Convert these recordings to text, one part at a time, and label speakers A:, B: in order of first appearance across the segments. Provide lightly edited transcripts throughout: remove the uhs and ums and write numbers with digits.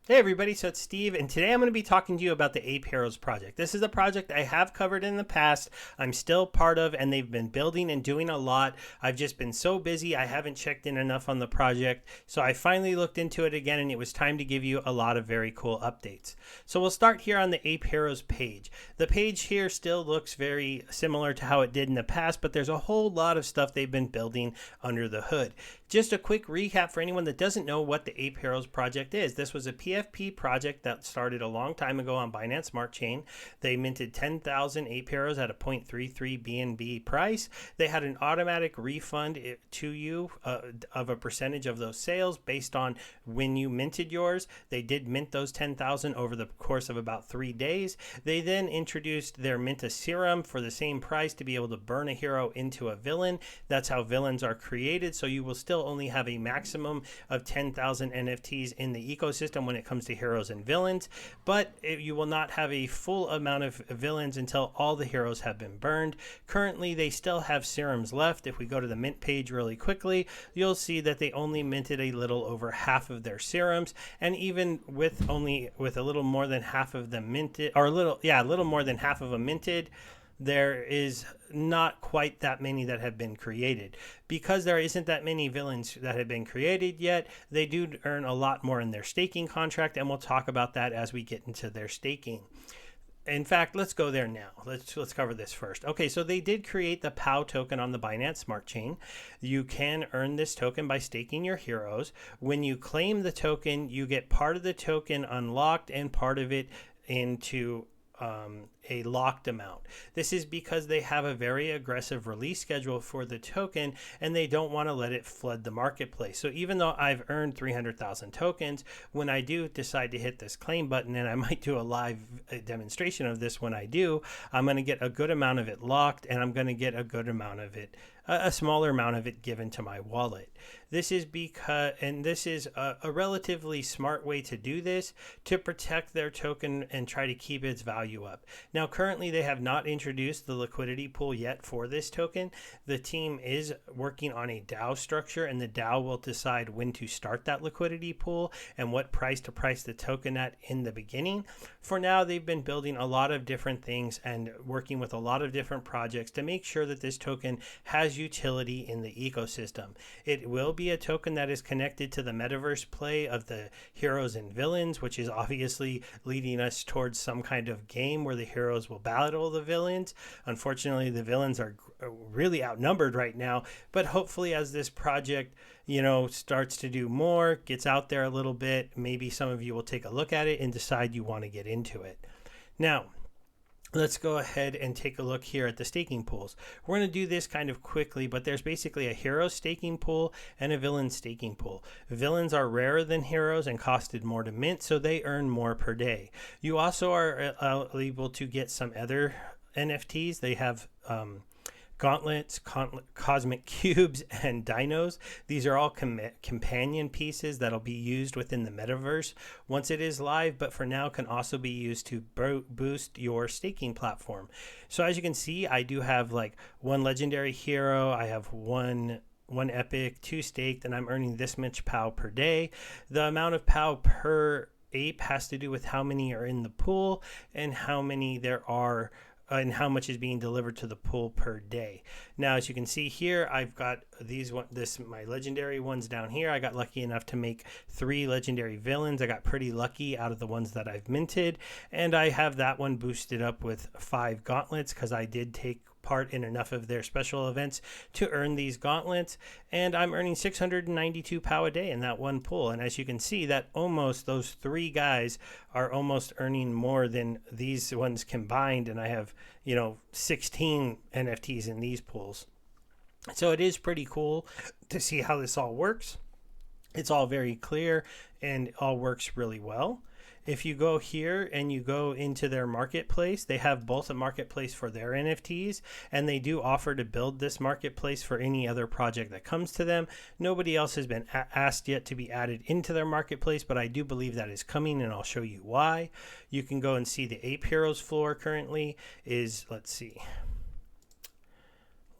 A: Hey everybody, so it's Steve, and today I'm going to be talking to you about the Ape Heroes project. This is a project I have covered in the past, I'm still part of, and they've been building and doing a lot. I've just been so busy, I haven't checked in enough on the project, so I finally looked into it again, and it was time to give you a lot of very cool updates. So we'll start here on the Ape Heroes page. The page here still looks very similar to how it did in the past, but there's a whole lot of stuff they've been building under the hood. Just a quick recap for anyone that doesn't know what the Ape Heroes project is. This was a PFP project that started a long time ago on Binance Smart Chain. They minted 10,000 Ape Heroes at a 0.33 BNB price. They had an automatic refund to you of a percentage of those sales based on when you minted yours. They did mint those 10,000 over the course of about 3 days. They then introduced their Minta Serum for the same price to be able to burn a hero into a villain. That's how villains are created, so you will still only have a maximum of 10,000 NFTs in the ecosystem when it comes to heroes and villains, but you will not have a full amount of villains until all the heroes have been burned. Currently, they still have serums left. If we go to the mint page really quickly, you'll see that they only minted a little over half of their serums, and even with a little more than half of them minted, or a little more than half of them minted, there is not quite that many that have been created. Because there isn't that many villains that have been created yet, they do earn a lot more in their staking contract, and we'll talk about that as we get into their staking. In fact, let's go there now. Let's cover this first. Okay, so they did create the POW token on the Binance Smart Chain. You can earn this token by staking your heroes. When you claim the token, you get part of the token unlocked and part of it into a locked amount. This is because they have a very aggressive release schedule for the token, and they don't want to let it flood the marketplace. So even though I've earned 300,000 tokens, when I do decide to hit this claim button, and I might do a live demonstration of this when I do, I'm going to get a good amount of it locked, and I'm going to get a good amount of it, a smaller amount of it given to my wallet. This is because, and this is a relatively smart way to do this, to protect their token and try to keep its value up. Now, currently, they have not introduced the liquidity pool yet for this token. The team is working on a DAO structure, and the DAO will decide when to start that liquidity pool and what price to price the token at in the beginning. For now, they've been building a lot of different things and working with a lot of different projects to make sure that this token has utility in the ecosystem. It will be a token that is connected to the metaverse play of the heroes and villains, which is obviously leading us towards some kind of game where the heroes will battle the villains. Unfortunately, the villains are really outnumbered right now, but hopefully as this project, starts to do more, gets out there a little bit, maybe some of you will take a look at it and decide you want to get into it. Now, let's go ahead and take a look here at the staking pools. We're going to do this kind of quickly, but there's basically a hero staking pool and a villain staking pool. Villains are rarer than heroes and costed more to mint, so they earn more per day. You also are able to get some other NFTs. They have gauntlets, cosmic cubes, and dinos. These are all companion pieces that'll be used within the metaverse once it is live, but for now can also be used to boost your staking platform. So as you can see, I do have like one legendary hero, I have one epic, 2 staked, and I'm earning this much POW per day. The amount of POW per ape has to do with how many are in the pool and how many there are and how much is being delivered to the pool per day. Now, as you can see here, I've got my legendary ones down here. I got lucky enough to make 3 legendary villains. I got pretty lucky out of the ones that I've minted, and I have that one boosted up with 5 gauntlets because I did take part in enough of their special events to earn these gauntlets, and I'm earning 692 POW a day in that one pool. And as you can see, that those 3 guys are almost earning more than these ones combined, and I have 16 NFTs in these pools. So it is pretty cool to see how this all works. It's all very clear and all works really well. If you go here and you go into their marketplace, they have both a marketplace for their NFTs, and they do offer to build this marketplace for any other project that comes to them. Nobody else has been asked yet to be added into their marketplace, but I do believe that is coming, and I'll show you why. You can go and see the Ape Heroes floor currently is, let's see,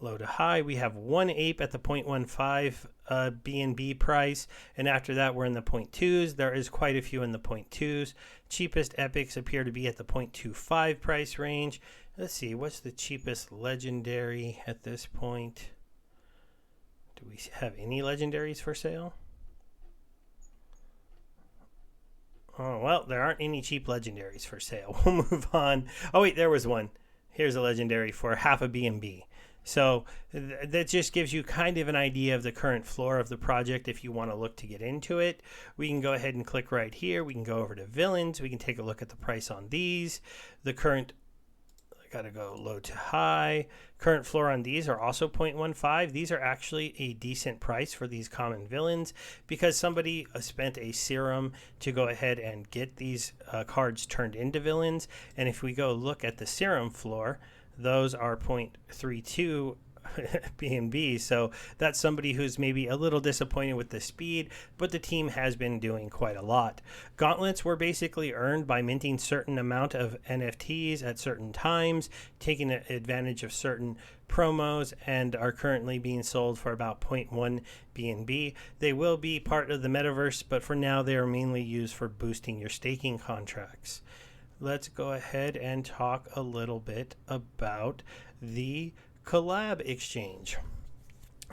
A: low to high. We have 1 ape at the 0.15 BNB price, and after that we're in the 0.2s. There is quite a few in the 0.2s. Cheapest epics appear to be at the 0.25 price range. Let's see, what's the cheapest legendary at this point? Do we have any legendaries for sale? Oh, well, there aren't any cheap legendaries for sale. We'll move on. Oh, wait, there was one. Here's a legendary for half a BNB. So that just gives you kind of an idea of the current floor of the project if you want to look to get into it. We can go ahead and click right here. We can go over to villains. We can take a look at the price on these. The current, I got to go low to high. Current floor on these are also 0.15. These are actually a decent price for these common villains because somebody spent a serum to go ahead and get these cards turned into villains. And if we go look at the serum floor, those are 0.32 BNB. So that's somebody who's maybe a little disappointed with the speed, but the team has been doing quite a lot. Gauntlets were basically earned by minting certain amount of NFTs at certain times, taking advantage of certain promos, and are currently being sold for about 0.1 BNB. They will be part of the metaverse, but for now they are mainly used for boosting your staking contracts. Let's go ahead and talk a little bit about the Collab Exchange.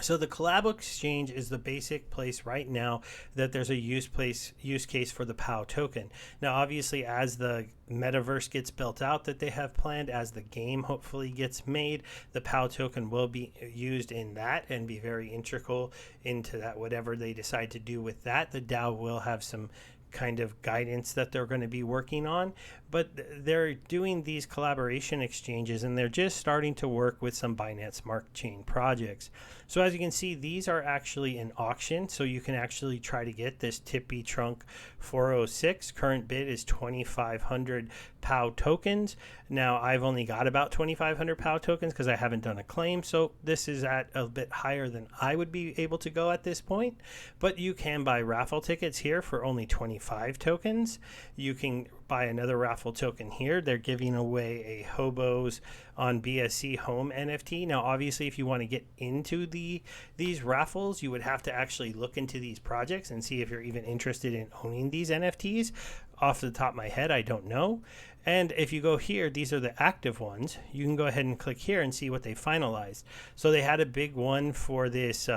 A: So the Collab Exchange is the basic place right now that there's a use case for the POW token. Now, obviously, as the metaverse gets built out that they have planned, as the game hopefully gets made, the POW token will be used in that and be very integral into that. Whatever they decide to do with that, the DAO will have some kind of guidance that they're going to be working on, but they're doing these collaboration exchanges and they're just starting to work with some Binance Smart Chain projects. So as you can see, these are actually an auction, so you can actually try to get this Tippy Trunk 406. Current bid is 2,500 POW tokens. Now I've only got about 2,500 POW tokens because I haven't done a claim, so this is at a bit higher than I would be able to go at this point. But you can buy raffle tickets here for only 25 tokens. You can buy another raffle token here. They're giving away a Hobos on BSC home NFT. Now obviously if you want to get into these raffles, you would have to actually look into these projects and see if you're even interested in owning these NFTs. Off the top of my head, I don't know. And if you go here, these are the active ones. You can go ahead and click here and see what they finalized. So they had a big one for this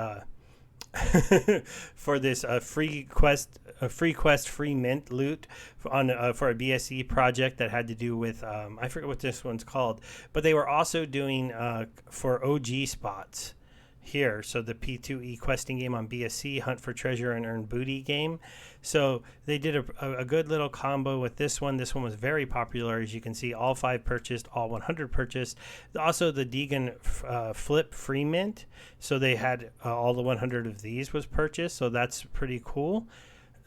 A: for this free mint loot on for a BSC project that had to do with I forget what this one's called, but they were also doing for OG spots here. So the P2E questing game on BSC, hunt for treasure and earn booty game. So they did a good little combo with this one. This one was very popular. As you can see, all 5 purchased, all 100 purchased. Also the Deegan flip free mint. So they had all the 100 of these was purchased. So that's pretty cool.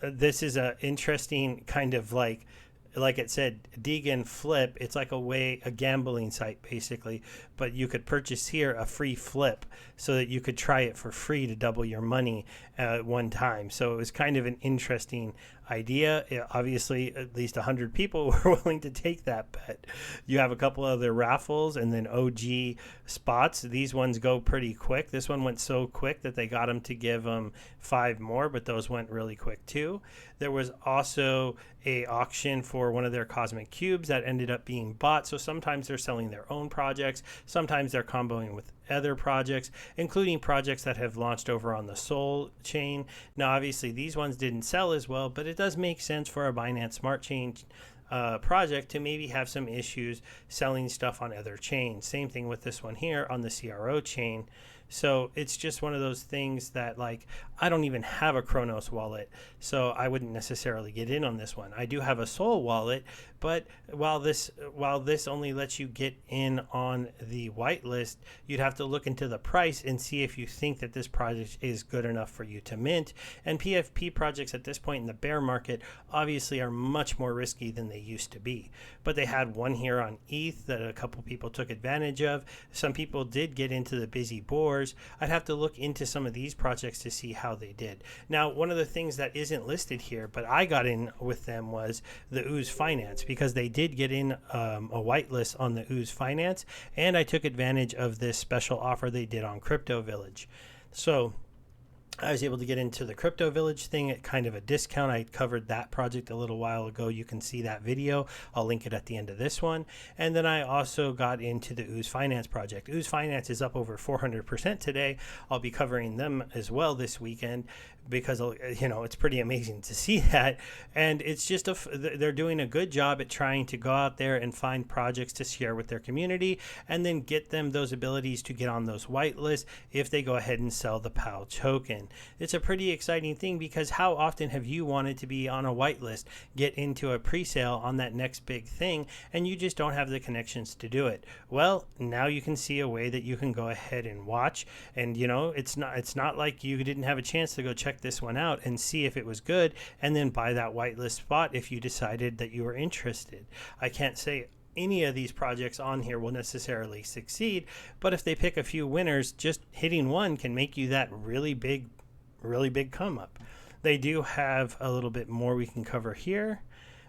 A: This is a interesting kind of like it said, Deegan Flip. It's like a gambling site basically, but you could purchase here a free flip so that you could try it for free to double your money at one time. So it was kind of an interesting idea. Obviously, at least 100 people were willing to take that bet. You have a couple other raffles and then OG spots. These ones go pretty quick. This one went so quick that they got them to give them 5 more, but those went really quick too. There was also a auction for one of their cosmic cubes that ended up being bought. So sometimes they're selling their own projects. Sometimes they're comboing with other projects, including projects that have launched over on the Sol chain. Now, obviously, these ones didn't sell as well, but it does make sense for a Binance Smart Chain project to maybe have some issues selling stuff on other chains. Same thing with this one here on the CRO chain. So it's just one of those things that, like, I don't even have a Kronos wallet, so I wouldn't necessarily get in on this one. I do have a Sol wallet, but while this only lets you get in on the whitelist, you'd have to look into the price and see if you think that this project is good enough for you to mint. And PFP projects at this point in the bear market obviously are much more risky than they used to be. But they had one here on ETH that a couple people took advantage of. Some people did get into the busy boars. I'd have to look into some of these projects to see how they did. Now, one of the things that isn't listed here, but I got in with them, was the Ooze Finance, because they did get in a whitelist on the Ooze Finance, and I took advantage of this special offer they did on Crypto Village. So I was able to get into the crypto village thing at kind of a discount. I covered that project a little while ago. You can see that video. I'll link it at the end of this one. And then I also got into the Ooze Finance project. Ooze Finance is up over 400% today. I'll be covering them as well this weekend because, you know, it's pretty amazing to see that. And it's just they're doing a good job at trying to go out there and find projects to share with their community and then get them those abilities to get on those whitelists if they go ahead and sell the POW token. It's a pretty exciting thing because how often have you wanted to be on a whitelist, get into a pre-sale on that next big thing, and you just don't have the connections to do it? Well, now you can see a way that you can go ahead and watch, and you know, it's not like you didn't have a chance to go check this one out and see if it was good and then buy that whitelist spot if you decided that you were interested. I can't say any of these projects on here will necessarily succeed, but if they pick a few winners, just hitting one can make you that really big come up. They do have a little bit more we can cover here.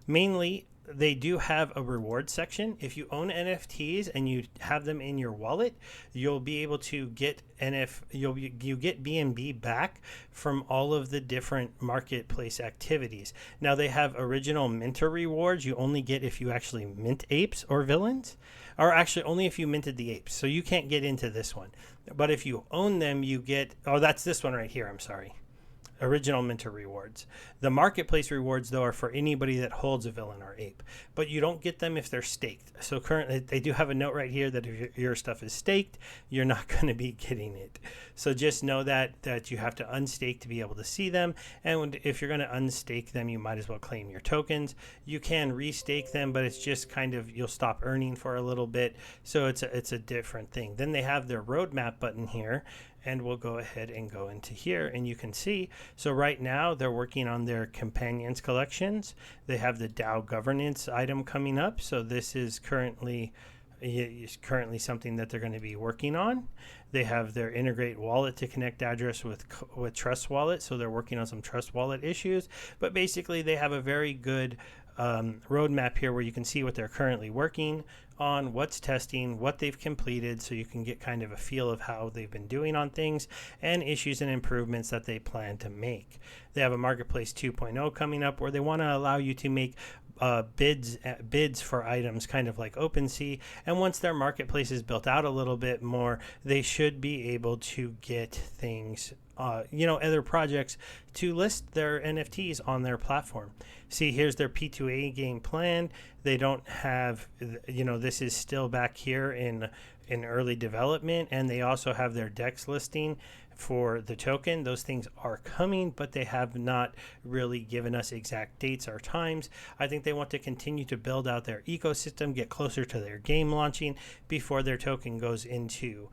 A: Mainly, they do have a reward section. If you own NFTs and you have them in your wallet, you'll be able to get you get BNB back from all of the different marketplace activities. Now they have original minter rewards you only get if you actually mint apes or villains, or actually only if you minted the apes. So you can't get into this one. But if you own them, you get, oh, that's this one right here. I'm sorry. Original minter rewards. The marketplace rewards, though, are for anybody that holds a villain or ape, but you don't get them if they're staked. So currently, they do have a note right here that if your stuff is staked, you're not going to be getting it. So just know that you have to unstake to be able to see them, and if you're going to unstake them, you might as well claim your tokens. You can restake them, but it's just kind of, you'll stop earning for a little bit. So it's a different thing. Then they have their roadmap button here, and we'll go ahead and go into here, and you can see, so right now they're working on their companions collections. They have the DAO governance item coming up, so this is currently something that they're going to be working on. They have their integrate wallet to connect address with Trust Wallet, so they're working on some Trust Wallet issues, but basically they have a very good roadmap here where you can see what they're currently working on, what's testing, what they've completed, so you can get kind of a feel of how they've been doing on things and issues and improvements that they plan to make. They have a Marketplace 2.0 coming up where they want to allow you to make bids for items, kind of like OpenSea, and once their marketplace is built out a little bit more, they should be able to get things, other projects to list their NFTs on their platform. See, here's their P2A game planned. They don't have, this is still back here in early development, and they also have their DEX listing for the token. Those things are coming, but they have not really given us exact dates or times. I think they want to continue to build out their ecosystem, get closer to their game launching before their token goes into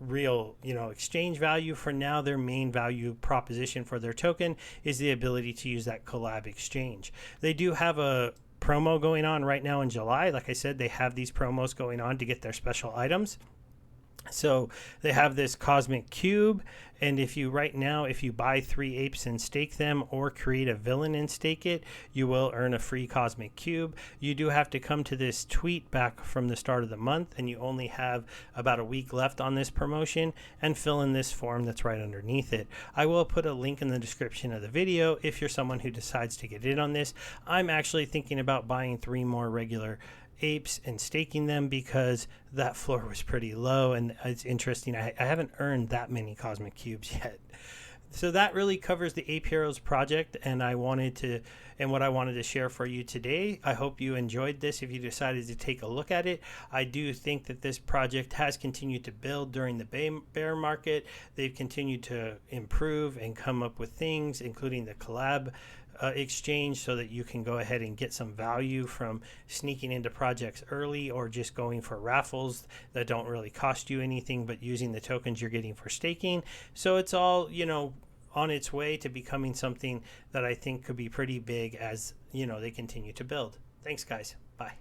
A: real exchange value. For now, their main value proposition for their token is the ability to use that Collab Exchange. They do have a promo going on right now in July. Like I said, they have these promos going on to get their special items. So they have this cosmic cube, and if you buy 3 apes and stake them or create a villain and stake it, you will earn a free cosmic cube. You do have to come to this tweet back from the start of the month, and you only have about a week left on this promotion, and fill in this form that's right underneath it. I will put a link in the description of the video if you're someone who decides to get in on this. I'm actually thinking about buying 3 more regular apes and staking them because that floor was pretty low, and it's interesting. I haven't earned that many cosmic cubes yet. So that really covers the Ape Heroes project, and what I wanted to share for you today. I hope you enjoyed this. If you decided to take a look at it, I do think that this project has continued to build during the bear market. They've continued to improve and come up with things, including the Collab Exchange, so that you can go ahead and get some value from sneaking into projects early, or just going for raffles that don't really cost you anything but using the tokens you're getting for staking. So it's all on its way to becoming something that I think could be pretty big as they continue to build. Thanks, guys. Bye.